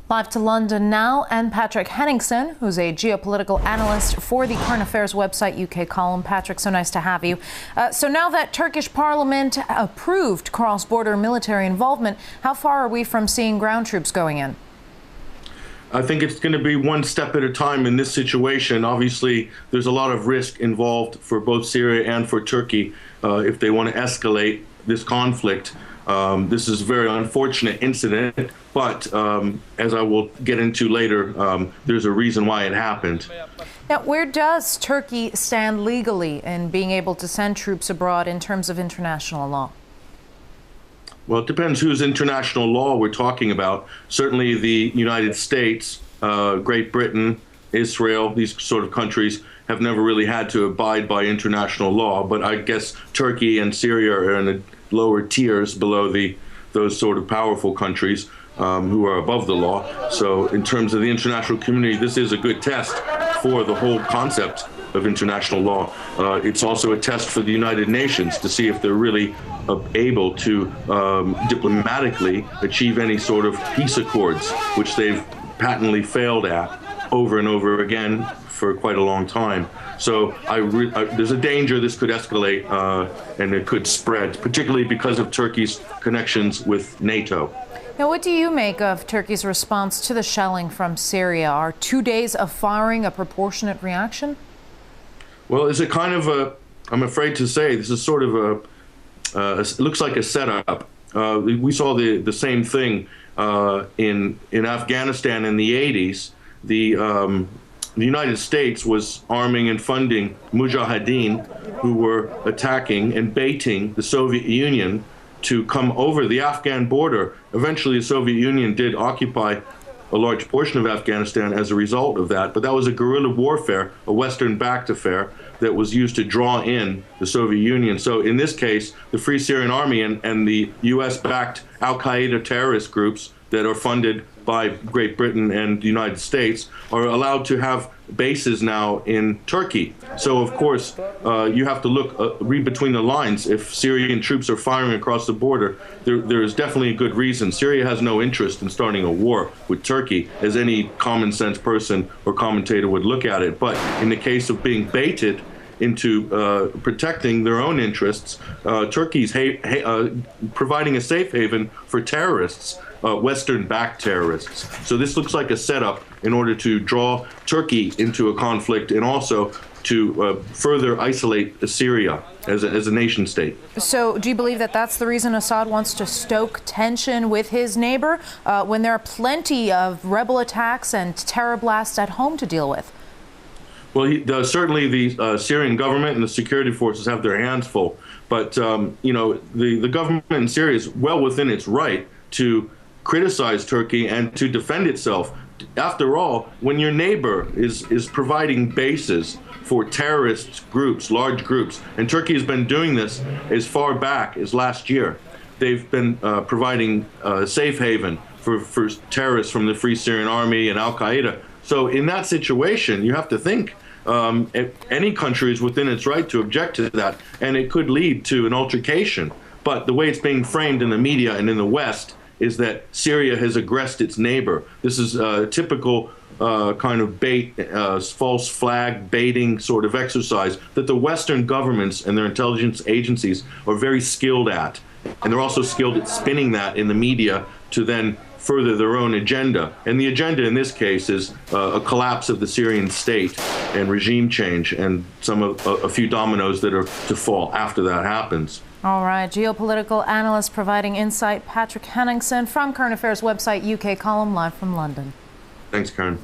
Live to London now, and Patrick Henningsen, who's a geopolitical analyst for the current affairs website UK column. Patrick, so nice to have you. So now that Turkish parliament approved cross-border military involvement, how far are we from seeing ground troops going in? I think it's going to be one step at a time in this situation. Obviously, there's a lot of risk involved for both Syria and for Turkey if they want to escalate this conflict. This is a very unfortunate incident, but as I will get into later, there's a reason why it happened. Now, where does Turkey stand legally in being able to send troops abroad in terms of international law? Well, it depends whose international law we're talking about. Certainly the United States, Great Britain, Israel, these sort of countries have never really had to abide by international law, but I guess Turkey and Syria are in the lower tiers below those sort of powerful countries who are above the law. So in terms of the international community, this is a good test for the whole concept of international law. It's also a test for the United Nations to see if they're really able to diplomatically achieve any sort of peace accords, which they've patently failed at over and over again for quite a long time. So there's a danger this could escalate and it could spread, particularly because of Turkey's connections with NATO. Now, what do you make of Turkey's response to the shelling from Syria? Are 2 days of firing a proportionate reaction? Well, it's a kind of a, I'm afraid to say, this is sort of it looks like a setup. We saw the same thing in Afghanistan in the 80s. The United States was arming and funding mujahideen who were attacking and baiting the Soviet Union to come over the Afghan border. Eventually, the Soviet Union did occupy a large portion of Afghanistan as a result of that, but that was a guerrilla warfare, a Western-backed affair that was used to draw in the Soviet Union. So in this case, the Free Syrian Army and the US-backed al-Qaeda terrorist groups that are funded by Great Britain and the United States are allowed to have bases now in Turkey. So of course, you have to look, read between the lines. If Syrian troops are firing across the border, there is definitely a good reason. Syria has no interest in starting a war with Turkey, as any common sense person or commentator would look at it. But in the case of being baited into protecting their own interests, Turkey's providing a safe haven for terrorists, Western-backed terrorists. So this looks like a setup in order to draw Turkey into a conflict and also to further isolate Syria as a nation state. So do you believe that that's the reason Assad wants to stoke tension with his neighbor when there are plenty of rebel attacks and terror blasts at home to deal with? Well, certainly the Syrian government and the security forces have their hands full. But, you know, the government in Syria is well within its right to criticize Turkey and to defend itself. After all, when your neighbor is providing bases for terrorist groups, large groups, and Turkey has been doing this as far back as last year, they've been providing safe haven for terrorists from the Free Syrian Army and al-Qaeda. So in that situation, you have to think any country is within its right to object to that, and it could lead to an altercation. But the way it's being framed in the media and in the West is that Syria has aggressed its neighbor. This is a typical kind of bait, false flag baiting sort of exercise that the Western governments and their intelligence agencies are very skilled at. And they're also skilled at spinning that in the media to then further their own agenda. And the agenda in this case is a collapse of the Syrian state and regime change and a few dominoes that are to fall after that happens. All right, geopolitical analyst providing insight, Patrick Henningsen from current affairs website UK column, live from London. Thanks, Karen.